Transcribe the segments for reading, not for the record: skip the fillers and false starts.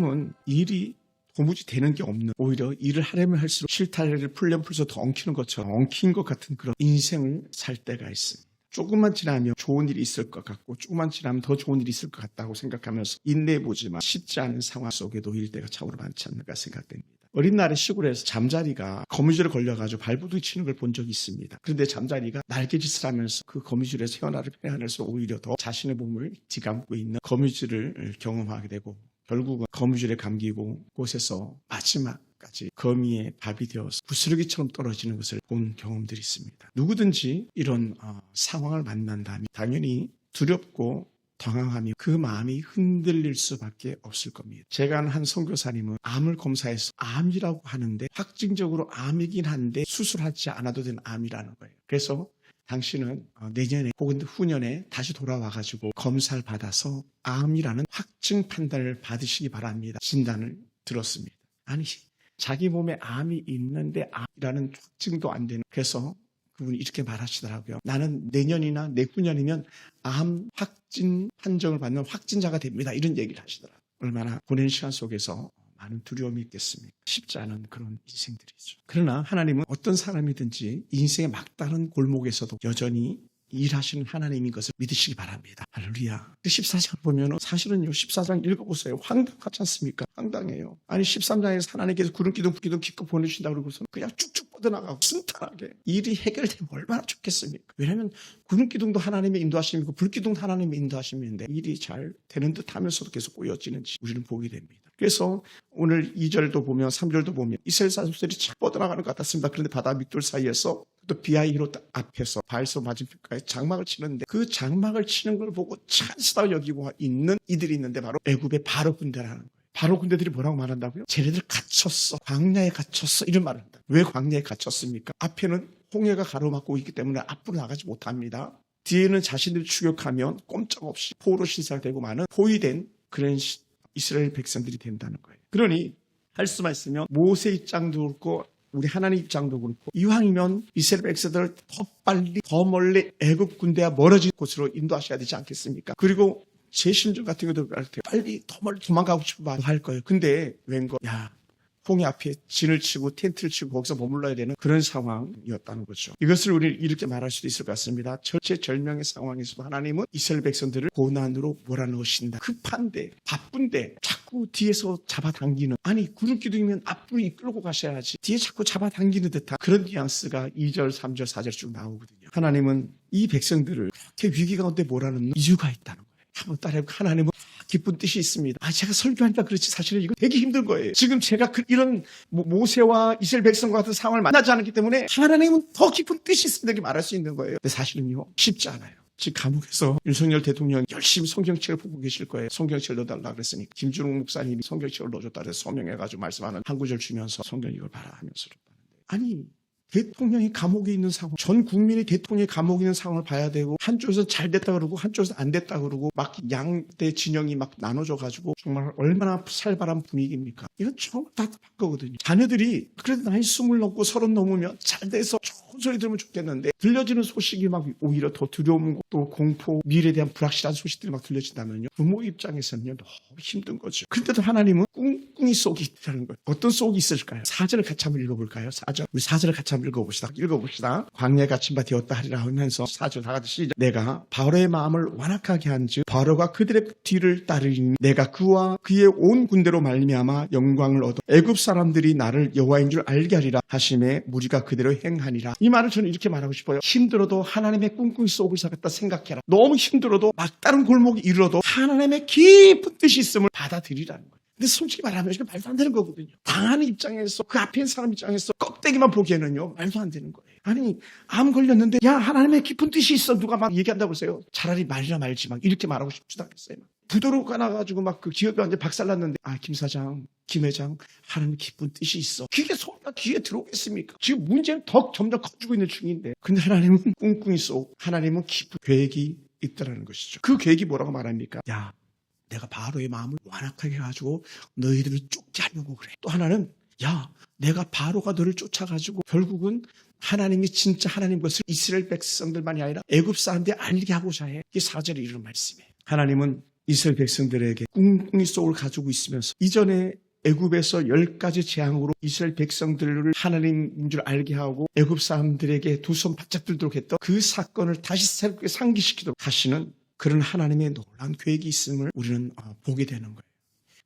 요즘은 일이 도무지 되는 게 없는, 오히려 일을 하려면 할수록 실타래를 풀려면 풀서 더 엉키는 것처럼 엉킨 것 같은 그런 인생을 살 때가 있습니다. 조금만 지나면 좋은 일이 있을 것 같고 조금만 지나면 더 좋은 일이 있을 것 같다고 생각하면서 인내해보지만 쉽지 않은 상황 속에 놓일 때가 참으로 많지 않을까 생각됩니다. 어린 날에 시골에서 잠자리가 거미줄에 걸려가지고 발부둥치는 걸 본 적이 있습니다. 그런데 잠자리가 날개짓을 하면서 그 거미줄에서 헤어나를 펴내면서 오히려 더 자신의 몸을 뒤감고 있는 거미줄을 경험하게 되고 결국은 거미줄에 감기고 곳에서 마지막까지 거미의 밥이 되어서 부스러기처럼 떨어지는 것을 본 경험들이 있습니다. 누구든지 이런 상황을 만난다면 당연히 두렵고 당황하며 그 마음이 흔들릴 수밖에 없을 겁니다. 제가 아는 한 선교사님은 암을 검사해서 암이라고 하는데 확증적으로 암이긴 한데 수술하지 않아도 되는 암이라는 거예요. 그래서 당신은 내년에 혹은 후년에 다시 돌아와가지고 검사를 받아서 암이라는 확증 판단을 받으시기 바랍니다. 진단을 들었습니다. 아니, 자기 몸에 암이 있는데 암이라는 확증도 안 되는, 그래서 그분이 이렇게 말하시더라고요. 나는 내년이나 내후년이면 암 확진 판정을 받는 확진자가 됩니다. 이런 얘기를 하시더라고요. 얼마나 보낸 시간 속에서 많은 두려움이 있겠습니까? 쉽지 않은 그런 인생들이죠. 그러나 하나님은 어떤 사람이든지 인생의 막다른 골목에서도 여전히 일하시는 하나님인 것을 믿으시기 바랍니다. 할렐루야. 14장 보면 사실은요, 14장 읽어보세요. 황당하지 않습니까? 황당해요. 아니 13장에서 하나님께서 구름 기둥 불기둥 기껏 보내주신다고 그러고서 그냥 쭉쭉 뻗어나가고 순탄하게 일이 해결되면 얼마나 좋겠습니까? 왜냐하면 구름 기둥도 하나님의 인도하심이고 불기둥도 하나님의 인도하심인데 일이 잘 되는 듯 하면서도 계속 꼬여지는지 우리는 보게 됩니다. 그래서 오늘 2절도 보면 3절도 보면 이스라엘 사람들이 착 뻗어나가는 것 같았습니다. 그런데 바다 밑돌 사이에서 또 비아이로 앞에서 바에서 맞은편까지 장막을 치는데 그 장막을 치는 걸 보고 찬스다 여기고 있는 이들이 있는데 바로 애굽의 바로 군대라는 거예요. 바로 군대들이 뭐라고 말한다고요? 쟤네들 갇혔어. 광야에 갇혔어. 이런 말을 한다. 왜 광야에 갇혔습니까? 앞에는 홍해가 가로막고 있기 때문에 앞으로 나가지 못합니다. 뒤에는 자신들을 추격하면 꼼짝없이 포로 신살되고 많은 포위된 그런 이스라엘 백성들이 된다는 거예요. 그러니 할 수만 있으면 모세 입장도 그렇고 우리 하나님 입장도 그렇고 이왕이면 이스라엘 백성들을 더 빨리 더 멀리 애굽 군대와 멀어진 곳으로 인도하셔야 되지 않겠습니까? 그리고 제 심정 같은 것도 빨리 더 멀리 도망가고 싶어 할 거예요. 근데 웬거 홍해 앞에 진을 치고 텐트를 치고 거기서 머물러야 되는 그런 상황이었다는 거죠. 이것을 우리 이렇게 말할 수도 있을 것 같습니다. 절체절명의 상황에서도 하나님은 이스라엘 백성들을 고난으로 몰아넣으신다. 급한데 바쁜데 자꾸 뒤에서 잡아당기는, 아니 구름 기둥이면 앞으로 이끌고 가셔야지 뒤에 자꾸 잡아당기는 듯한 그런 뉘앙스가 2절, 3절, 4절 쭉 나오거든요. 하나님은 이 백성들을 그렇게 위기 가운데 몰아넣는 이유가 있다는 거예요. 한번 따라해보고 하나님은 기쁜 뜻이 있습니다. 제가 설교하니까 그렇지 사실은 이거 되게 힘든 거예요. 지금 제가 이런 모세와 이스라엘 백성과 같은 상황을 만나지 않았기 때문에 하나님은 더 깊은 뜻이 있습니다. 이렇게 말할 수 있는 거예요. 근데 사실은요, 쉽지 않아요. 지금 감옥에서 윤석열 대통령이 열심히 성경책을 보고 계실 거예요. 성경책을 넣어달라 그랬으니까 김준웅 목사님이 성경책을 넣어줬다 그래서 서명해가지고 말씀하는 한 구절 주면서 성경 이걸 봐라 하면서 아니 대통령이 감옥에 있는 상황, 전 국민이 대통령이 감옥에 있는 상황을 봐야 되고 한쪽에서 잘 됐다 그러고 한쪽에서 안 됐다 그러고 막 양대 진영이 막 나눠져가지고 정말 얼마나 살벌한 분위기입니까? 이건 정말 답답한 거거든요. 자녀들이 그래도 나이 20 넘고 30 넘으면 잘 돼서 좋은 소리 들으면 좋겠는데 들려지는 소식이 막 오히려 더 두려움, 또 공포, 미래에 대한 불확실한 소식들이 막 들려진다면요, 부모 입장에서는요 너무 힘든 거죠. 그런데도 하나님은 꿍꿍이 속이 있다는 거예요. 어떤 속이 있을까요? 4절을 같이 한번 읽어볼까요? 4절. 우리 4절을 같이 한번 읽어봅시다. 광야에 갇힌 바 되었다 하리라 하면서 4절 다 같이 시작. 내가 바로의 마음을 완악하게 한즉 바로가 그들의 뒤를 따르니 내가 그와 그의 온 군대로 말미암아 영광을 얻어 애굽 사람들이 나를 여호와인 줄 알게 하리라 하심에 무리가 그대로 행하니라. 이 말을 저는 이렇게 말하고 싶어요. 힘들어도 하나님의 꿍꿍이 속을 잡았다 생각해라. 너무 힘들어도 막다른 골목이 이르러도 하나님의 깊은 뜻이 있음을 받아들이라는 거예요. 근데 솔직히 말하면 이게 말도 안 되는 거거든요. 당하는 입장에서, 그 앞에 있는 사람 입장에서 껍데기만 보기에는요 말도 안 되는 거예요. 아니 암 걸렸는데 야 하나님의 깊은 뜻이 있어 누가 막 얘기한다고 그러세요. 차라리 말이나 말지 막 이렇게 말하고 싶지도 않겠어요. 부도로 가나가지고 막 그 기업이 완전 박살났는데 김 사장, 김 회장 하나님의 깊은 뜻이 있어. 그게 소리가 귀에 들어오겠습니까? 지금 문제는 더 점점 커지고 있는 중인데 근데 하나님은 꿍꿍이 속, 하나님은 깊은 계획이 있다라는 것이죠. 그 계획이 뭐라고 말합니까? 야 내가 바로의 마음을 완악하게 해가지고 너희들을 쫓게 하려고 그래. 또 하나는 야 내가 바로가 너를 쫓아가지고 결국은 하나님이 진짜 하나님 것을 이스라엘 백성들만이 아니라 애굽 사람들이 알게 하고자 해. 이게 4절에 이르는 말씀이에요. 하나님은 이스라엘 백성들에게 꿍꿍이 속을 가지고 있으면서 이전에 애굽에서 10가지 재앙으로 이스라엘 백성들을 하나님인 줄 알게 하고 애굽 사람들에게 두 손 바짝 들도록 했던 그 사건을 다시 새롭게 상기시키도록 하시는 그런 하나님의 놀라운 계획이 있음을 우리는 보게 되는 거예요.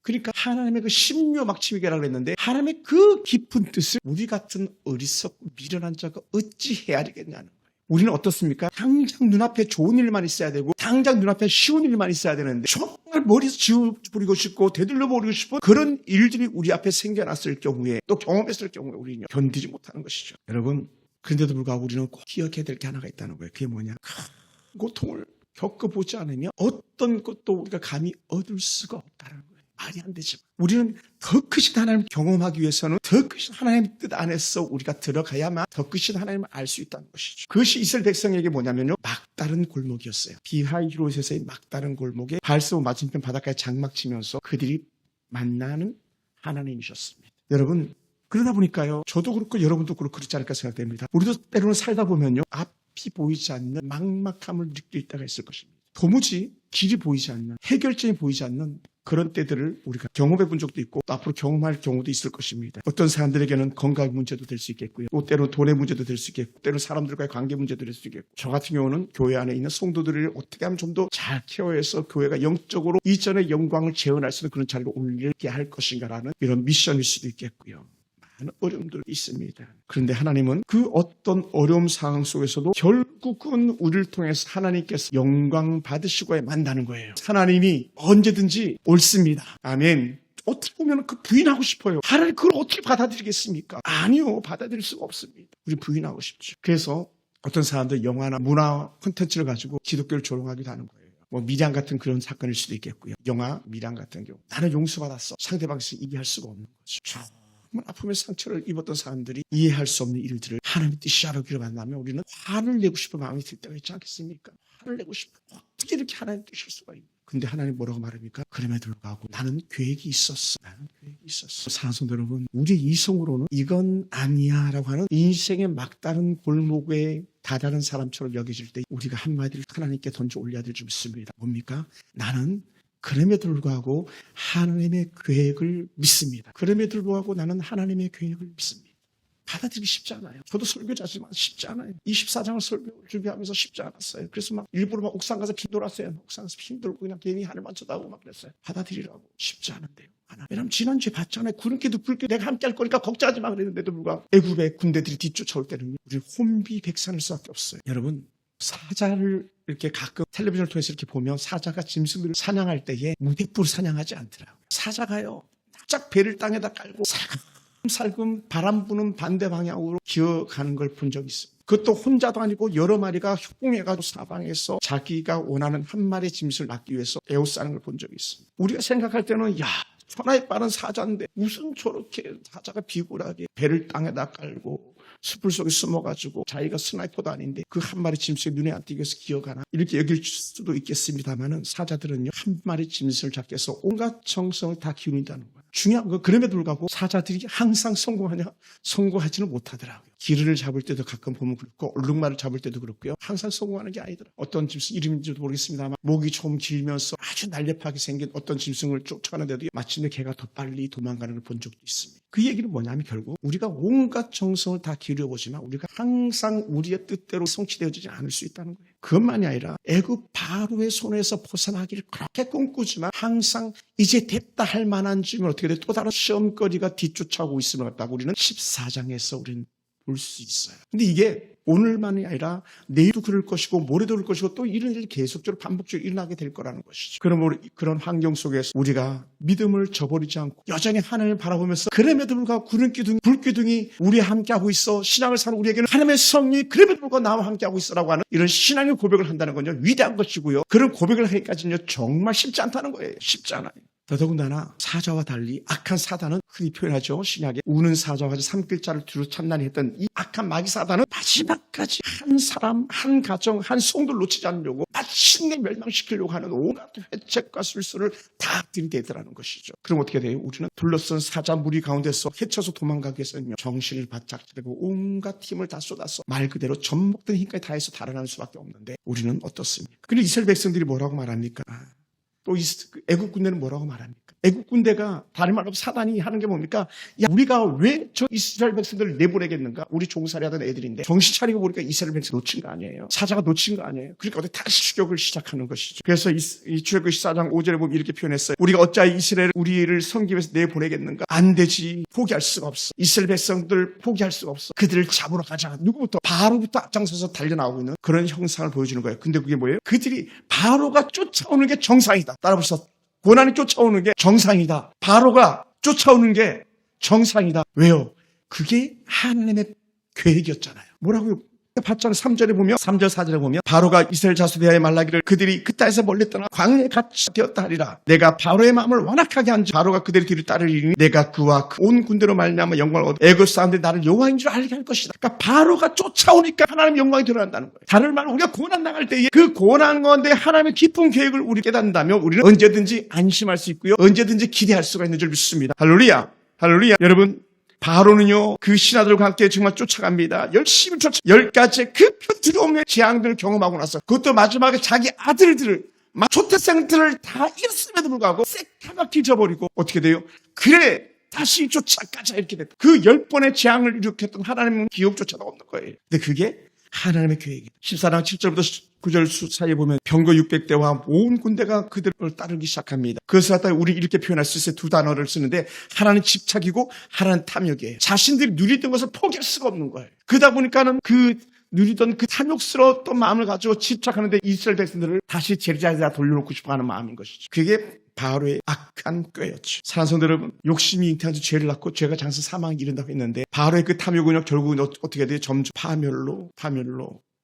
그러니까 하나님의 그 심려 막치미계라고 했는데 하나님의 그 깊은 뜻을 우리 같은 어리석고 미련한 자가 어찌 헤아리겠냐는 거예요. 우리는 어떻습니까? 당장 눈앞에 좋은 일만 있어야 되고 당장 눈앞에 쉬운 일만 있어야 되는데 정말 머리에서 지워버리고 싶고 되돌려버리고 싶은 그런 일들이 우리 앞에 생겨났을 경우에 또 경험했을 경우에 우리는 견디지 못하는 것이죠. 여러분, 그런데도 불구하고 우리는 꼭 기억해야 될 게 하나가 있다는 거예요. 그게 뭐냐? 큰 고통을 겪어보지 않으면 어떤 것도 우리가 감히 얻을 수가 없다는 거예요. 말이 안 되지만 우리는 더 크신 하나님을 경험하기 위해서는 더 크신 하나님의 뜻 안에서 우리가 들어가야만 더 크신 하나님을 알 수 있다는 것이죠. 그것이 이스라엘 백성에게 뭐냐면요, 막다른 골목이었어요. 비하이로셋의 막다른 골목에 발스오 맞은편 바닷가에 장막 치면서 그들이 만나는 하나님이셨습니다. 여러분, 그러다 보니까요, 저도 그렇고 여러분도 그렇고 그렇지 않을까 생각됩니다. 우리도 때로는 살다 보면요, 앞이 보이지 않는 막막함을 느낄 때가 있을 것입니다. 도무지 길이 보이지 않는, 해결점이 보이지 않는 그런 때들을 우리가 경험해 본 적도 있고 또 앞으로 경험할 경우도 있을 것입니다. 어떤 사람들에게는 건강 문제도 될 수 있겠고요. 또 때로 돈의 문제도 될 수 있겠고 때로 사람들과의 관계 문제도 될 수 있겠고 저 같은 경우는 교회 안에 있는 성도들을 어떻게 하면 좀 더 잘 케어해서 교회가 영적으로 이전의 영광을 재현할 수 있는 그런 자리로 올리게 할 것인가라는 이런 미션일 수도 있겠고요. 많은 어려움들이 있습니다. 그런데 하나님은 그 어떤 어려움 상황 속에서도 결국은 우리를 통해서 하나님께서 영광 받으시고 만나는 거예요. 하나님이 언제든지 옳습니다. 아멘. 어떻게 보면 그 부인하고 싶어요. 하나님 그걸 어떻게 받아들이겠습니까? 아니요. 받아들일 수가 없습니다. 우리 부인하고 싶죠. 그래서 어떤 사람들 영화나 문화 콘텐츠를 가지고 기독교를 조롱하기도 하는 거예요. 뭐 미량 같은 그런 사건일 수도 있겠고요. 영화 미량 같은 경우 나는 용서받았어. 상대방에서 이해할 수가 없는 거죠. 아픔의 상처를 입었던 사람들이 이해할 수 없는 일들을 하나님의 뜻이 하기를 만나면 우리는 화를 내고 싶은 마음이 들 때가 있지 않겠습니까? 화를 내고 싶어. 어떻게 이렇게 하나님 뜻일 수가 있나? 근데 하나님 뭐라고 말합니까? 그럼에도 불구하고 나는 계획이 있었어. 나는 계획이 있었어. 사랑하는 성도 여러분, 우리 이성으로는 이건 아니야 라고 하는 인생의 막다른 골목에 다다른 사람처럼 여겨질 때 우리가 한마디를 하나님께 던져 올려야 될 줄 믿습니다. 뭡니까? 나는 그럼에도 불구하고 하나님의 계획을 믿습니다. 그럼에도 불구하고 나는 하나님의 계획을 믿습니다. 받아들이기 쉽지 않아요. 저도 설교자지만 쉽지 않아요. 24장을 설교 준비하면서 쉽지 않았어요. 그래서 막 일부러 막 옥상 가서 힘들었어요. 옥상에서 힘들고 그냥 괜히 하늘만 쳐다보고 막 그랬어요. 받아들이라고 쉽지 않은데요. 왜냐면 지난주에 봤잖아요. 구름기도 불기도 내가 함께 할 거니까 걱정하지 마 그랬는데도 불구하고 애굽의 군대들이 뒤쫓아올 때는 우리 혼비백산할 수밖에 없어요. 여러분, 사자를 이렇게 가끔 텔레비전을 통해서 이렇게 보면 사자가 짐승들을 사냥할 때에 무대부로 사냥하지 않더라고요. 사자가요, 쫙 배를 땅에다 깔고 살금 바람 부는 반대 방향으로 기어가는 걸 본 적이 있습니다. 그것도 혼자도 아니고 여러 마리가 협공해가지고 사방에서 자기가 원하는 한 마리의 짐승을 낳기 위해서 에워싸는 걸 본 적이 있습니다. 우리가 생각할 때는 야, 천하에 빠른 사자인데 무슨 저렇게 사자가 비굴하게 배를 땅에다 깔고 숲을 속에 숨어가지고 자기가 스나이퍼도 아닌데 그 한 마리 짐승이 눈에 안 띄게 해서 기어가나 이렇게 여길 수도 있겠습니다만은 사자들은요 한 마리 짐승을 잡기 위해서 온갖 정성을 다 기울인다는 거예요. 중요한 건 그럼에도 불구하고 사자들이 항상 성공하냐? 성공하지는 못하더라고요. 기르를 잡을 때도 가끔 보면 그렇고 얼룩말을 잡을 때도 그렇고요. 항상 성공하는 게 아니더라고요. 어떤 짐승 이름인지도 모르겠습니다만 목이 좀 길면서 아주 날렵하게 생긴 어떤 짐승을 쫓아가는데도 마침내 걔가 더 빨리 도망가는 걸 본 적도 있습니다. 그 얘기는 뭐냐면 결국 우리가 온갖 정성을 다 기울여보지만 우리가 항상 우리의 뜻대로 성취되어지지 않을 수 있다는 거예요. 그것만이 아니라 애굽 바로의 손에서 벗어나기를 그렇게 꿈꾸지만 항상 이제 됐다 할 만한 쯤은 어떻게 돼? 또 다른 시험거리가 뒤쫓아오고 있음을 갖다가 우리는 14장에서 우리는 볼 수 있어요. 근데 이게 오늘만이 아니라 내일도 그럴 것이고 모레도 그럴 것이고 또 이런 일이 계속적으로 반복적으로 일어나게 될 거라는 것이죠. 그럼 그런 환경 속에서 우리가 믿음을 저버리지 않고 여전히 하나님을 바라보면서 그럼에도 불구하고 구름기둥이 불기둥이 우리와 함께하고 있어. 신앙을 사는 우리에게는 하나님의 성령이 그럼에도 불구하고 나와 함께하고 있어라고 하는 이런 신앙의 고백을 한다는 건요 위대한 것이고요. 그런 고백을 하기까지는요 정말 쉽지 않다는 거예요. 쉽지 않아요. 더더군다나 사자와 달리 악한 사단은 흔히 표현하죠. 신약에 우는 사자와 같이 산길자를 두루 참나니 했던 이 악한 마귀 사단은 마지막까지 한 사람, 한 가정, 한 성도를 놓치지 않으려고 마침내 멸망시키려고 하는 온갖 회책과 술수를 다 들이대더라는 것이죠. 그럼 어떻게 돼요? 우리는 둘러싼 사자 무리 가운데서 헤쳐서 도망가기 위해서는 정신을 바짝 차리고 온갖 힘을 다 쏟아서 말 그대로 젖먹던 힘까지 다해서 달아나는 수밖에 없는데 우리는 어떻습니까? 그리고 이스라엘 백성들이 뭐라고 말합니까? 또 애국 군대는 뭐라고 말합니까? 애국 군대가 다른 말로 사단이 하는 게 뭡니까? 야, 우리가 왜 저 이스라엘 백성들을 내보내겠는가? 우리 종살이 하던 애들인데 정신 차리고 보니까 이스라엘 백성 놓친 거 아니에요? 사자가 놓친 거 아니에요? 그러니까 어디 다시 추격을 시작하는 것이죠. 그래서 이 출애굽기 14장 5절에 보면 이렇게 표현했어요. 우리가 어찌하여 이스라엘 우리를 섬기기 위해서 내보내겠는가? 안 되지. 포기할 수가 없어. 이스라엘 백성들 포기할 수가 없어. 그들을 잡으러 가자. 누구부터? 바로부터 앞장서서 달려나오고 있는 그런 형상을 보여주는 거예요. 근데 그게 뭐예요? 그들이 바로가 쫓아오는 게 정상이다. 따라붙어. 고난이 쫓아오는 게 정상이다. 바로가 쫓아오는 게 정상이다. 왜요? 그게 하나님의 계획이었잖아요. 뭐라고요? 봤잖아요. 3절에 보면 3절 4절에 보면 바로가 이스라엘 자손 대하여 말하기를 그들이 그 땅에서 멀리 떠나 광야에 갇혀 되었다 하리라. 내가 바로의 마음을 완악하게 한즉 바로가 그들의 뒤를 따르리니 내가 그와 그 온 군대로 말미암아 영광을 얻어 애굽 사람들이 나를 여호와인 줄 알게 할 것이다. 그러니까 바로가 쫓아오니까 하나님의 영광이 드러난다는 거예요. 다른 말로 우리가 고난 당할 때에 그 고난 가운데 하나님의 깊은 계획을 우리 깨닫는다면 우리는 언제든지 안심할 수 있고요. 언제든지 기대할 수가 있는 줄 믿습니다. 할렐루야. 할렐루야. 여러분, 바로는요, 그 신하들과 함께 정말 쫓아갑니다. 열심히 10가지 그 들어오는 재앙들을 경험하고 나서 그것도 마지막에 자기 아들들을 초태생들을 다 잃었음에도 불구하고 새까맣게 잊어버리고 어떻게 돼요? 그래 다시 쫓아가자 이렇게 됐다. 그 10번의 재앙을 일으켰던 하나님은 기억조차도 없는 거예요. 근데 그게 하나님의 계획이에요. 14장 7절부터 9절 사이에 보면 병거 600대와 온 군대가 그들을 따르기 시작합니다. 그것을 갖다 우리 이렇게 표현할 수 있어요. 두 단어를 쓰는데 하나는 집착이고 하나는 탐욕이에요. 자신들이 누리던 것을 포기할 수가 없는 거예요. 그러다 보니까는 그 누리던 그 탐욕스러웠던 마음을 가지고 집착하는데 이스라엘 백성들을 다시 제자리에 돌려놓고 싶어하는 마음인 것이죠. 그게 바로의 악한 꾀였죠. 사랑하는 성도 여러분, 욕심이 잉태하는 죄를 낳고 죄가 장서 사망에 이른다고 했는데 바로의 그 탐욕은요 결국은 어떻게 돼요? 점점 파멸로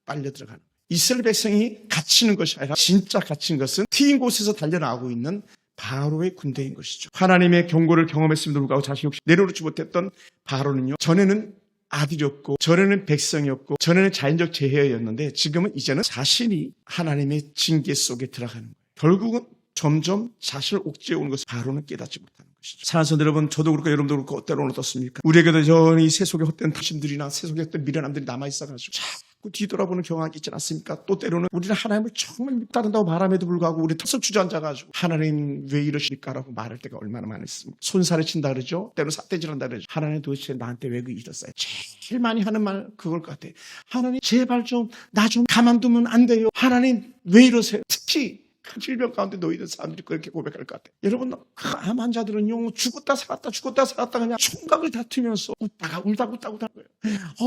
빨려 들어가는 거예요. 이스라엘 백성이 갇히는 것이 아니라 진짜 갇힌 것은 트인 곳에서 달려나오고 있는 바로의 군대인 것이죠. 하나님의 경고를 경험했음에도 불구하고 자신 없이 내려놓지 못했던 바로는요, 전에는 아들이었고 전에는 백성이었고 전에는 자연적 재해였는데 지금은 이제는 자신이 하나님의 징계 속에 들어가는 거예요. 결국은 점점 자신을 옥죄어 오는 것을 바로는 깨닫지 못하는 것이죠. 사랑하는 성도 여러분, 저도 그렇고 여러분도 그렇고 때로는 어떻습니까? 우리에게도 여전히 세속의 헛된 탐심들이나 세속의 헛된 미련함들이 남아있어가지고 자꾸 뒤돌아보는 경향이 있지 않습니까? 또 때로는 우리는 하나님을 정말 믿다는다고 말함에도 불구하고 우리 턱서 주저앉아가지고 하나님 왜 이러실까라고 말할 때가 얼마나 많았습니까? 손살에 친다 그러죠? 때로는 삿대질한다 그러죠? 하나님 도대체 나한테 왜 이랬어요? 제일 많이 하는 말 그걸 것 같아요. 하나님 제발 좀 나 좀 가만두면 안 돼요. 하나님 왜 이러세요? 특히 큰 질병 가운데 놓이던 사람들이 그렇게 고백할 것 같아요. 여러분, 그 암 환자들은요, 죽었다 살았다 그냥 총각을 다투면서 울다가 거예요.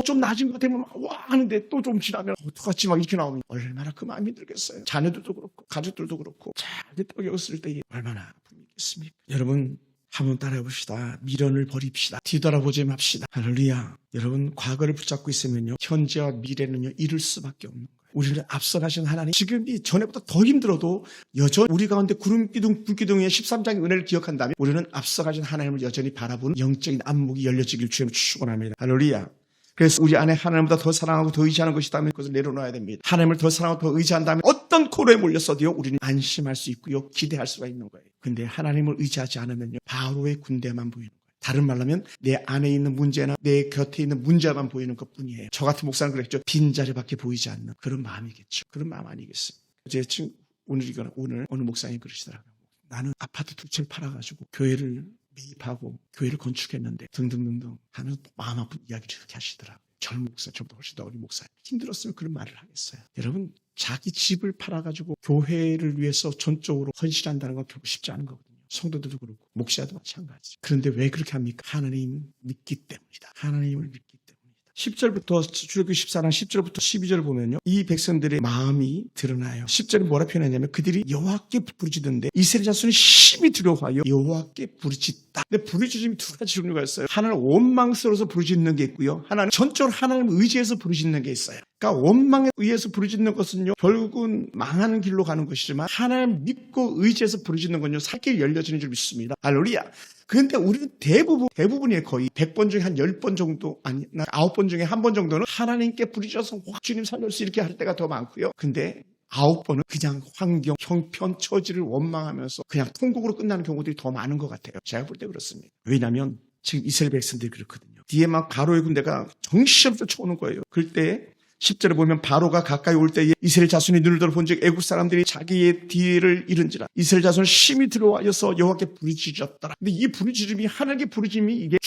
좀 나아진 것 같으면 와 하는데 또 좀 지나면 어떡하지 막 이렇게 나오면 얼마나 그 마음이 들겠어요. 자녀들도 그렇고 가족들도 그렇고 잘 떡였을 때 얼마나 아프겠습니까? 여러분, 한번 따라해봅시다. 미련을 버립시다. 뒤돌아보지 맙시다. 할렐루야. 여러분, 과거를 붙잡고 있으면요, 현재와 미래는요 잃을 수밖에 없는 거예요. 우리를 앞서가신 하나님, 지금이 전에보다 더 힘들어도 여전히 우리 가운데 구름기둥 불기둥의 13장의 은혜를 기억한다면 우리는 앞서가신 하나님을 여전히 바라보는 영적인 안목이 열려지길 주님을 축원합니다. 할렐루야. 그래서 우리 안에 하나님보다 더 사랑하고 더 의지하는 것이 있다면 그것을 내려놓아야 됩니다. 하나님을 더 사랑하고 더 의지한다면 어떤 코로에 몰렸어도요 우리는 안심할 수 있고요 기대할 수가 있는 거예요. 근데 하나님을 의지하지 않으면요 바로의 군대만 보이는 거예요. 다른 말로 하면 내 안에 있는 문제나 내 곁에 있는 문제만 보이는 것뿐이에요. 저 같은 목사는 그랬죠. 빈자리밖에 보이지 않는 그런 마음이겠죠. 그런 마음 아니겠어요. 제 친구 오늘 어느 목사님이 그러시더라고요. 나는 아파트 두 채를 팔아가지고 교회를 매입하고 교회를 건축했는데 등등등등 하면서 마음 아픈 이야기를 이렇게 하시더라고요. 젊은 목사, 저보다 훨씬 더 어린 목사. 힘들었으면 그런 말을 하겠어요. 여러분, 자기 집을 팔아가지고 교회를 위해서 전적으로 헌신한다는 건 결국 쉽지 않은 거거든요. 성도들도 그렇고 목사도 마찬가지. 그런데 왜 그렇게 합니까? 하나님 믿기 때문이다. 하나님을 믿기 때문이다. 10절부터 출애굽기 14장 10절부터 12절 보면요, 이 백성들의 마음이 드러나요. 10절에 뭐라 표현하냐면 그들이 여호와께 부르짖던데 이스라엘 자손이 심히 두려워하여 여호와께 부르짖다. 근데 부르짖음이 두 가지 종류가 있어요. 하나는 원망스러워서 부르짖는 게 있고요, 하나는 전적으로 하나님을 의지해서 부르짖는 게 있어요. 그러니까 원망에 의해서 부르짖는 것은요 결국은 망하는 길로 가는 것이지만 하나님 믿고 의지해서 부르짖는 건요 살 길이 열려지는 줄 믿습니다. 할렐루야. 그런데 우리는 대부분이 거의 100번 중에 한 10번 정도, 아니 9번 중에 한 번 정도는 하나님께 부르짖어서 주님 살려주세요 이렇게 할 때가 더 많고요. 근데 9번은 그냥 환경, 형편, 처지를 원망하면서 그냥 통곡으로 끝나는 경우들이 더 많은 것 같아요. 제가 볼 때 그렇습니다. 왜냐하면 지금 이스라엘 백성들이 그렇거든요. 뒤에 막 바로의 군대가 정신없이 쫓아오는 거예요. 그럴 때 10절에 보면 바로가 가까이 올 때에 이스라엘 자손이 눈을 들어 본즉 애굽 사람들이 자기의 뒤를 잃은지라 이스라엘 자손을 심히 들어와서 여호와께 부르짖었더라. 근데 이 부르짖음이 하나님께 부르짖음이 이게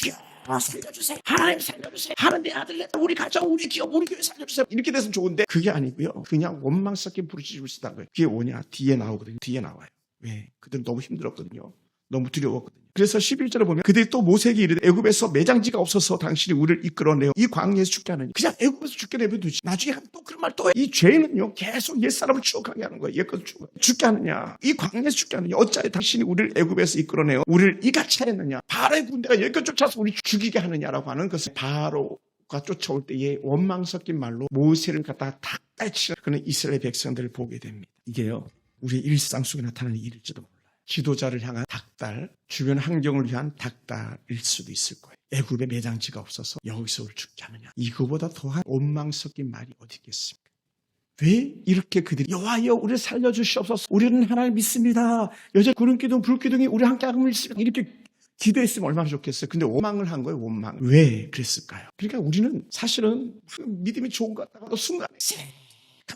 살려주세요. 하나님 살려주세요. 하나님 내 아들 내 우리 가정 우리 기업 우리 교회 살려주세요. 이렇게 돼서 좋은데 그게 아니고요. 그냥 원망스럽게 부르짖고 있었다는 거예요. 그게 뭐냐? 뒤에 나오거든요. 뒤에 나와요. 왜? 그들은 너무 힘들었거든요. 너무 두려웠거든요. 그래서 11절에 보면 그들이 또 모세에게 이르되 애굽에서 매장지가 없어서 당신이 우리를 이끌어내어 이 광야에서 죽게 하느니 그냥 애굽에서 죽게 내버려두지. 나중에 또 그런 말 또 해. 이 죄는요 계속 옛사람을 추억하게 하는 거예요. 옛것을 죽게 하느냐 이 광야에서 죽게 하느냐 어찌하여 당신이 우리를 애굽에서 이끌어내어 우리를 이같이 했느냐 바로의 군대가 여기까지 쫓아서 우리 죽이게 하느냐라고 하는 것을 바로가 쫓아올 때의 원망 섞인 말로 모세를 갖다가 닭달치는 그런 이스라엘 백성들을 보게 됩니다. 이게요 우리의 일상 속에 나타나는 일일지도 몰라요. 지도자를 향한 닭달, 주변 환경을 위한 닭달일 수도 있을 거예요. 애굽에 매장지가 없어서 여기서 우리를 죽게 하느냐. 이거보다 더한 원망 섞인 말이 어디 있겠습니까? 왜 이렇게 그들이 여호와여 우리를 살려주시옵소서 우리는 하나님 믿습니다. 여전히 구름기둥 불기둥이 우리 함께하고 있습니다. 이렇게 기도했으면 얼마나 좋겠어요. 근데 원망을 한 거예요. 원망. 왜 그랬을까요? 그러니까 우리는 사실은 믿음이 좋은 것 같다가도 순간에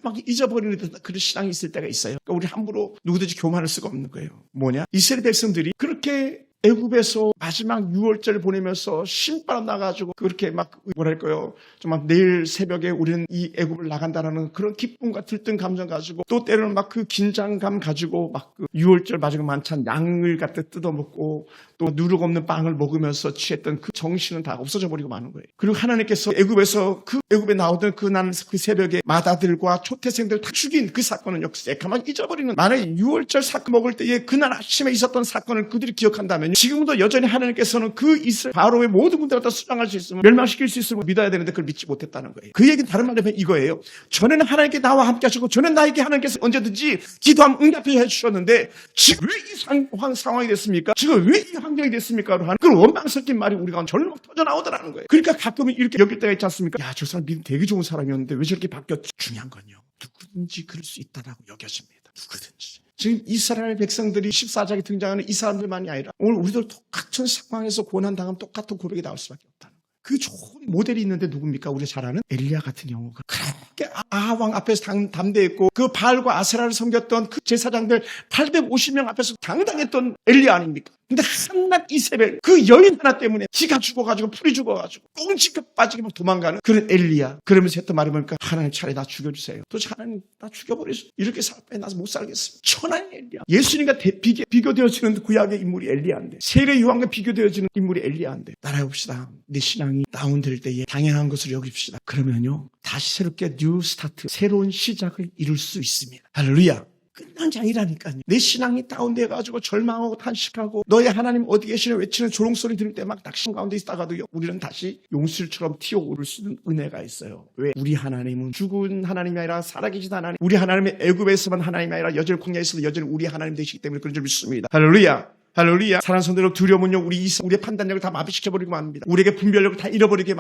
막 잊어버리는 그런 신앙이 있을 때가 있어요. 그러니까 우리 함부로 누구든지 교만할 수가 없는 거예요. 뭐냐? 이스라엘 백성들이 그렇게 애굽에서 마지막 6월절 보내면서 신바람 나가지고 그렇게 막 뭐랄까요? 정말 내일 새벽에 우리는 이 애굽을 나간다라는 그런 기쁨과 들뜬 감정 가지고 또 때로는 막 그 긴장감 가지고 막 그 6월절 마지막 만찬 양을 갖다 뜯어먹고 또 누룩 없는 빵을 먹으면서 취했던 그 정신은 다 없어져 버리고 마는 거예요. 그리고 하나님께서 애굽에서 그 애굽에 나오던 그날 그 새벽에 마다들과 초태생들 다 죽인 그 사건은 새까맣게 잊어버리는 만약에 6월절 사건 먹을 때에 그날 아침에 있었던 사건을 그들이 기억한다면 지금도 여전히 하나님께서는 그 이스라엘 바로의 모든 군대를 다 수장할 수 있으면 멸망시킬 수 있으면 믿어야 되는데 그걸 믿지 못했다는 거예요. 그 얘기는 다른 말로 하면 이거예요. 전에는 하나님께 나와 함께 하시고 전에는 나에게 하나님께서 언제든지 기도하면 응답해 해주셨는데 지금 왜 이 상황이 됐습니까? 지금 왜 이 환경이 됐습니까? 하는 그런 원망 섞인 말이 우리가 절로 터져 나오더라는 거예요. 그러니까 가끔은 이렇게 여길 때가 있지 않습니까? 야, 저 사람 믿음 되게 좋은 사람이었는데 왜 저렇게 바뀌었지? 중요한 건요. 누구든지 그럴 수 있다라고 여겨집니다. 누구든지. 지금 이스라엘 백성들이 14장에 등장하는 이 사람들만이 아니라 오늘 우리도 똑같은 상황에서 고난당하면 똑같은 고백이 나올 수밖에 없다는 거예요. 그 좋은 모델이 있는데 누굽니까? 우리 잘 아는 엘리야 같은 경우가 그렇게 아하왕 앞에서 담대했고 그 바알과 아세라를 섬겼던 그 제사장들 850명 앞에서 당당했던 엘리야 아닙니까? 근데 한낱 이세벨 그 여인 하나 때문에 지가 죽어가지고 풀이 죽어가지고 꽁치가 빠지게 막 도망가는 그런 엘리야. 그러면서 했던 말이 뭐니까 하나님 차라리 나 죽여주세요. 도대체 하나님 나 죽여버리세요. 이렇게 살 바에 나서 못 살겠어요. 천하의 엘리야. 예수님과 비교되어지는 구약의 인물이 엘리야인데 세례 요한과 비교되어지는 인물이 엘리야인데 따라해봅시다. 내 신앙이 다운될 때에 당연한 것을 여깁시다. 그러면요 다시 새롭게 뉴 스타트 새로운 시작을 이룰 수 있습니다. 할렐루야. 끝난 게 아니라니까요. 내 신앙이 다운돼가지고 절망하고 탄식하고 너의 하나님 어디 계시냐 외치는 조롱소리 들을 때 막 낙심 가운데 있다가도요 우리는 다시 용술처럼 튀어오를 수 있는 은혜가 있어요. 왜? 우리 하나님은 죽은 하나님이 아니라 살아계신 하나님, 우리 하나님의 애굽에서만 하나님이 아니라 여전히 광야에서도 여전히 우리 하나님 되시기 때문에 그런 줄 믿습니다. 할렐루야. 할렐루야. 사랑하는 성도들 두려움은요 우리의 판단력을 다 마비시켜버리고 맙니다. 우리에게 분별력을 다 잃어버리게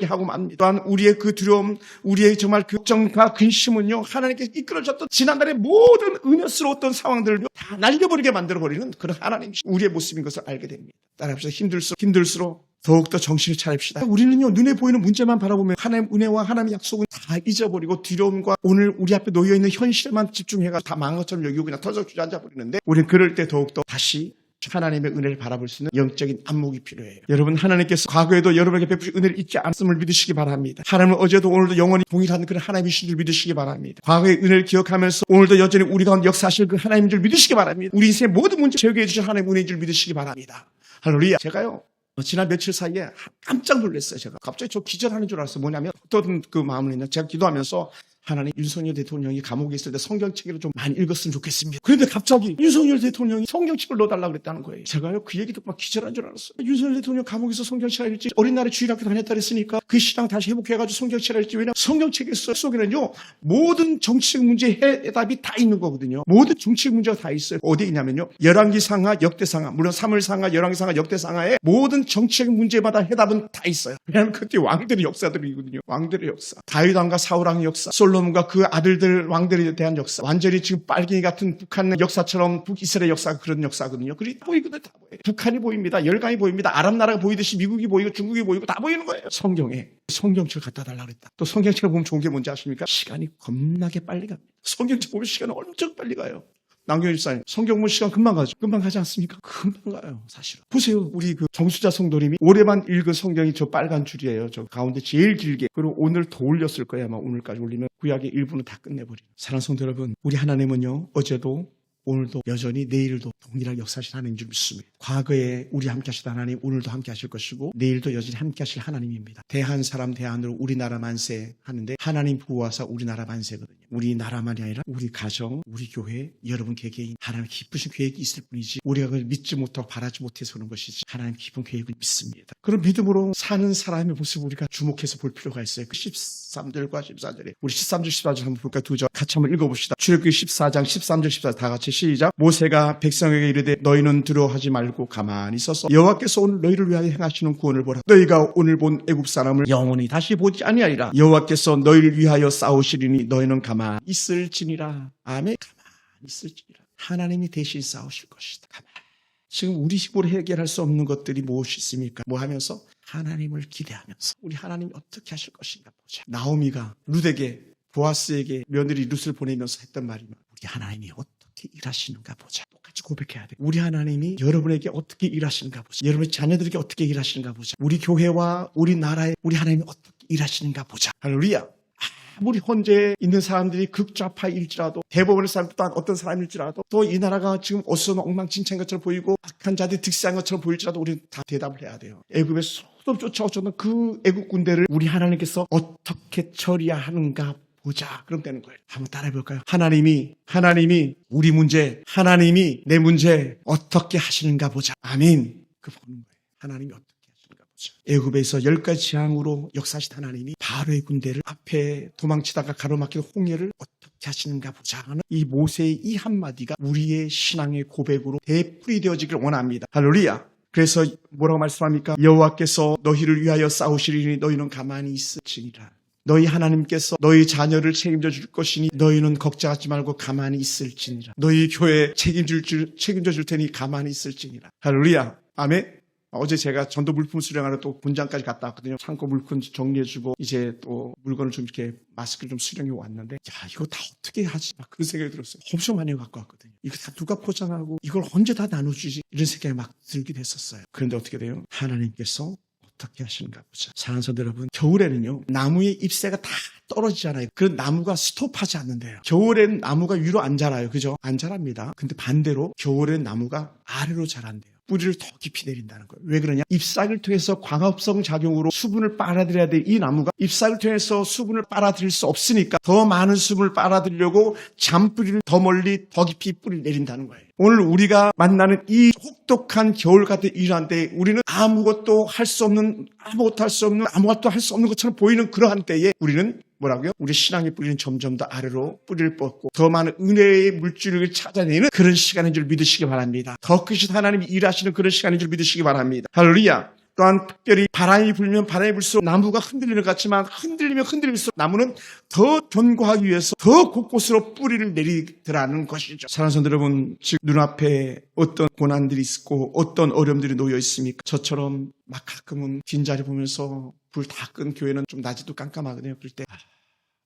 하고 맙니다. 또한 우리의 그 두려움, 우리의 정말 그 걱정과 근심은요 하나님께 이끌어졌던 지난날의 모든 은혜스러웠던 상황들을 다 날려버리게 만들어버리는 그런 하나님 우리의 모습인 것을 알게 됩니다. 따라합시다. 힘들수록 더욱더 정신을 차립시다. 우리는요 눈에 보이는 문제만 바라보면 하나님 은혜와 하나님의 약속은 다 잊어버리고 두려움과 오늘 우리 앞에 놓여있는 현실에만 집중해가지고 다 망한 것처럼 여기고 그냥 터져 주저앉아 버리는데 우리는 그럴 때 더욱더 다시 하나님의 은혜를 바라볼 수 있는 영적인 안목이 필요해요. 여러분 하나님께서 과거에도 여러분에게 베푸신 은혜를 잊지 않음을 믿으시기 바랍니다. 하나님은 어제도 오늘도 영원히 동일한 그런 하나님이신 줄 믿으시기 바랍니다. 과거의 은혜를 기억하면서 오늘도 여전히 우리 가운데 역사하실 그 하나님인 줄 믿으시기 바랍니다. 우리 인생의 모든 문제 제거해 주신 하나님의 은혜인 줄 믿으시기 바랍니다. 할렐루야. 제가요 지난 며칠 사이에 깜짝 놀랐어요. 제가 갑자기 저 기절하는 줄 알았어요. 뭐냐면 어떤 그 마음을 했냐. 제가 기도하면서 하나님 윤석열 대통령이 감옥에 있을 때 성경책을 좀 많이 읽었으면 좋겠습니다. 그런데 갑자기 윤석열 대통령이 성경책을 넣어달라고 그랬다는 거예요. 제가요 그 얘기 듣고 막 기절한 줄 알았어요. 윤석열 대통령 감옥에서 성경책을 읽지 어린 날에 주일학교 다녔다 그랬으니까 그 신앙 다시 회복해가지고 성경책을 읽지. 왜냐하면 성경책 속에는요 모든 정치적 문제의 해답이 다 있는 거거든요. 모든 정치적 문제가 다 있어요. 어디에 있냐면요 열왕기상하 역대상하 물론 사무엘상하 열왕기상하 역대상하의 모든 정치적 문제마다 해답은 다 있어요. 왜냐하면 그때 왕들의 역사들이거든요. 왕들의 역사 다윗왕과 사울왕의 역사 솔로몬과 그 아들들 왕들에 대한 역사, 완전히 지금 빨갱이 같은 북한 역사처럼 북이스라엘 역사가 그런 역사거든요. 그리 보이거든, 다 보여요. 북한이 보입니다. 열강이 보입니다. 아랍 나라가 보이듯이 미국이 보이고 중국이 보이고 다 보이는 거예요. 성경에 성경책을 갖다 달라고 그랬다. 또 성경책을 보면 좋은 게 뭔지 아십니까? 시간이 겁나게 빨리 갑니다. 성경책 보면 시간은 엄청 빨리 가요. 남경희 집사님, 성경 보면 시간 금방 가죠. 금방 가지 않습니까? 금방 가요, 사실은. 보세요. 우리 그 정수자 성도님이 올해만 읽은 성경이 저 빨간 줄이에요. 저 가운데 제일 길게. 그리고 오늘 더 올렸을 거예요. 아마 오늘까지 올리면 구약의 일부는 다 끝내버려요. 사랑하는 성도 여러분, 우리 하나님은요, 어제도 오늘도 여전히 내일도 동일하게 역사하신 하나님인 줄 믿습니다. 과거에 우리 함께 하신 하나님 오늘도 함께 하실 것이고 내일도 여전히 함께 하실 하나님입니다. 대한 사람 대안으로 우리나라 만세 하는데 하나님 부어와서 우리나라 만세거든요. 우리나라만이 아니라 우리 가정, 우리 교회, 여러분 개개인 하나님 기쁘신 계획이 있을 뿐이지 우리가 그걸 믿지 못하고 바라지 못해서 그런 것이지 하나님 기쁜 계획을 믿습니다. 그런 믿음으로 사는 사람의 모습을 우리가 주목해서 볼 필요가 있어요. 그 13절과 14절에 우리 13절 14절 한번 볼까요? 두 절 같이 한번 읽어봅시다. 출애굽기 14장 13절 14절 다 같이 시작. 모세가 백성에게 이르되 너희는 두려워하지 말고 가만히 서서 여호와께서 오늘 너희를 위하여 행하시는 구원을 보라. 너희가 오늘 본 애굽 사람을 영원히 다시 보지 아니하리라. 여호와께서 너희를 위하여 싸우시리니 너희는 가만히 있을지니라. 아멘. 가만히 있을지니라. 하나님이 대신 싸우실 것이다. 가만히. 지금 우리 힘으로 해결할 수 없는 것들이 무엇이 있습니까? 뭐 하면서? 하나님을 기대하면서 우리 하나님이 어떻게 하실 것인가 보자. 나오미가 룻에게 보아스에게 며느리 룻을 보내면서 했던 말이 우리 하나님이 어떻게 일하시는가 보자. 똑같이 고백해야 돼. 우리 하나님이 여러분에게 어떻게 일하시는가 보자. 여러분의 자녀들에게 어떻게 일하시는가 보자. 우리 교회와 우리 나라에 우리 하나님이 어떻게 일하시는가 보자. 할렐루야. 아무리 현재 있는 사람들이 극좌파일지라도 대부분의 사람 또한 어떤 사람일지라도 또 이 나라가 지금 어수선 엉망진창인 것처럼 보이고 악한 자들이 득세한 것처럼 보일지라도 우리는 다 대답을 해야 돼요. 애굽에 소돔 쫓아오셨던 그 애굽 군대를 우리 하나님께서 어떻게 처리하는가 보자. 그럼 되는 거예요. 한번 따라해 볼까요? 하나님이 우리 문제, 하나님이 내 문제 어떻게 하시는가 보자. 아멘. 그 보는 거예요. 하나님이 어떻게 하시는가 보자. 애굽에서 10가지 재앙으로 역사하신 하나님이 바로의 군대를 앞에 도망치다가 가로막힌 홍해를 어떻게 하시는가 보자 하는 이 모세의 이 한마디가 우리의 신앙의 고백으로 대풀이 되어지길 원합니다. 할렐루야. 그래서 뭐라고 말씀합니까? 여호와께서 너희를 위하여 싸우시리니 너희는 가만히 있을지니라. 너희 하나님께서 너희 자녀를 책임져 줄 것이니 너희는 걱정하지 말고 가만히 있을지니라. 너희 교회 책임져 줄 테니 가만히 있을지니라. 할렐루야. 아멘. 어제 제가 전도 물품 수령하러 또 본장까지 갔다 왔거든요. 창고 물품 정리해주고 이제 또 물건을 좀 이렇게 마스크를 좀 수령해 왔는데 야 이거 다 어떻게 하지? 막 그런 생각이 들었어요. 엄청 많이 갖고 왔거든요. 이거 다 누가 포장하고 이걸 언제 다 나눠주지? 이런 생각이 막 들게 됐었어요. 그런데 어떻게 돼요? 하나님께서 어떻게 하시는가 보자. 사랑하는 성도 여러분, 겨울에는요 나무의 잎새가 다 떨어지잖아요. 그런 나무가 스톱하지 않는데요. 겨울에는 나무가 위로 안 자라요. 그죠? 안 자랍니다. 근데 반대로 겨울엔 나무가 아래로 자란대요. 뿌리를 더 깊이 내린다는 거예요. 왜 그러냐? 잎사귀를 통해서 광합성 작용으로 수분을 빨아들여야 될 이 나무가 잎사귀를 통해서 수분을 빨아들일 수 없으니까 더 많은 수분을 빨아들이려고 잔뿌리를 더 멀리 더 깊이 뿌리를 내린다는 거예요. 오늘 우리가 만나는 이 혹독한 겨울 같은 이러한 때에 우리는 아무것도 할 수 없는 것처럼 보이는 그러한 때에 우리는 뭐라고요? 우리 신앙의 뿌리는 점점 더 아래로 뿌리를 뻗고 더 많은 은혜의 물줄을 찾아내는 그런 시간인 줄 믿으시기 바랍니다. 더 크신 하나님이 일하시는 그런 시간인 줄 믿으시기 바랍니다. 할렐루야. 또한 특별히 바람이 불면 바람이 불수록 나무가 흔들리는 것 같지만 흔들리면 흔들릴수록 나무는 더 견고하기 위해서 더 곳곳으로 뿌리를 내리더라는 것이죠. 사랑하는 성도 여러분, 즉 눈앞에 어떤 고난들이 있고 어떤 어려움들이 놓여 있습니까? 저처럼 막 가끔은 빈자리 보면서 불 다 끈 교회는 좀 낮에도 깜깜하거든요. 그럴 때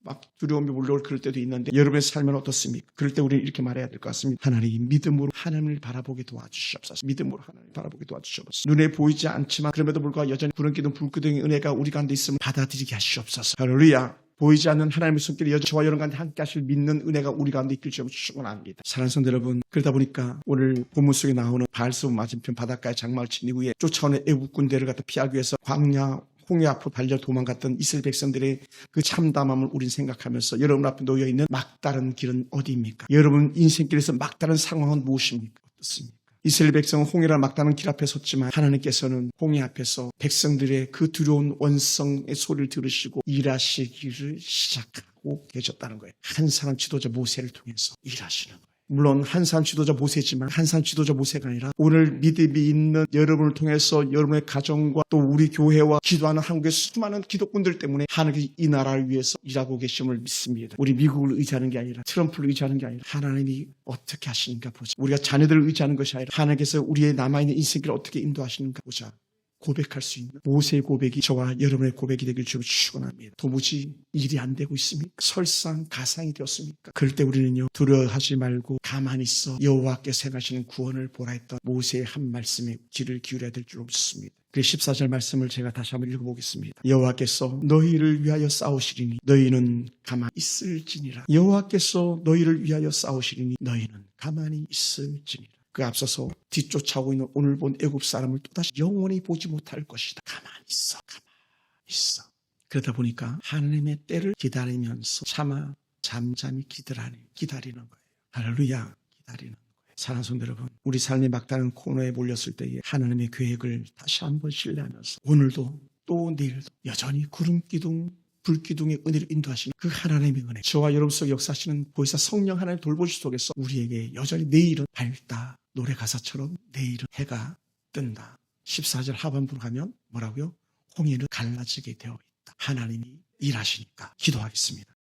막 두려움이 몰려올 그럴 때도 있는데 여러분의 삶은 어떻습니까? 그럴 때 우리는 이렇게 말해야 될 것 같습니다. 하나님 믿음으로 하나님을 바라보게 도와주시옵소서. 믿음으로 하나님을 바라보게 도와주시옵소서. 눈에 보이지 않지만 그럼에도 불구하고 여전히 구름 기둥 불기둥의 은혜가 우리 가운데 있으면 받아들이게 하시옵소서. 할렐루야. 보이지 않는 하나님의 손길이 여전히 저와 여러분 가운데 함께 하실 믿는 은혜가 우리 가운데 있길 줄 축원합니다. 사랑하는 성도 여러분, 그러다 보니까 오늘 본문 속에 나오는 바알스몬 맞은편 바닷가에 장막을 친 이후에 쫓아오는 애국 군대를 갖다 피하기 위해서 광야 홍해 앞으로 달려 도망갔던 이스라엘 백성들의 그 참담함을 우린 생각하면서 여러분 앞에 놓여있는 막다른 길은 어디입니까? 여러분 인생길에서 막다른 상황은 무엇입니까? 어떻습니까? 이스라엘 백성은 홍해라는 막다른 길 앞에 섰지만 하나님께서는 홍해 앞에서 백성들의 그 두려운 원성의 소리를 들으시고 일하시기를 시작하고 계셨다는 거예요. 한 사람 지도자 모세를 통해서 일하시는 거예요. 물론 한산 지도자 모세지만 한산 지도자 모세가 아니라 오늘 믿음이 있는 여러분을 통해서 여러분의 가정과 또 우리 교회와 기도하는 한국의 수많은 기독군들 때문에 하나님이 이 나라를 위해서 일하고 계심을 믿습니다. 우리 미국을 의지하는 게 아니라 트럼프를 의지하는 게 아니라 하나님이 어떻게 하시는가 보자. 우리가 자녀들을 의지하는 것이 아니라 하나님께서 우리의 남아있는 인생길을 어떻게 인도하시는가 보자. 고백할 수 있는 모세의 고백이 저와 여러분의 고백이 되길 주로 축원합니다. 도무지 일이 안 되고 있습니까? 설상가상이 되었습니까? 그럴 때 우리는요 두려워하지 말고 가만히 있어 여호와께서 행하시는 구원을 보라 했던 모세의 한 말씀에 귀를 기울여야 될 줄로 믿습니다. 그 14절 말씀을 제가 다시 한번 읽어보겠습니다. 여호와께서 너희를 위하여 싸우시리니 너희는 가만히 있을지니라. 여호와께서 너희를 위하여 싸우시리니 너희는 가만히 있을지니라. 그 앞서서 뒤쫓아오고 있는 오늘 본 애굽 사람을 또다시 영원히 보지 못할 것이다. 가만히 있어. 가만히 있어. 그러다 보니까 하나님의 때를 기다리면서 참아 잠잠히 기다리는 거예요. 할렐루야. 기다리는 거예요. 사랑하는 성도 여러분, 우리 삶의 막다른 코너에 몰렸을 때에 하나님의 계획을 다시 한번 신뢰하면서 오늘도 또 내일도 여전히 구름기둥 불기둥의 은혜를 인도하시는 그 하나님의 은혜, 저와 여러분 속에 역사하시는 보혜사 성령 하나님의 돌보시 속에서 우리에게 여전히 내일은 밝다. 노래 가사처럼 내일은 해가 뜬다. 14절 하반부로 가면 뭐라고요? 홍해는 갈라지게 되어 있다. 하나님이 일하시니까 기도하겠습니다.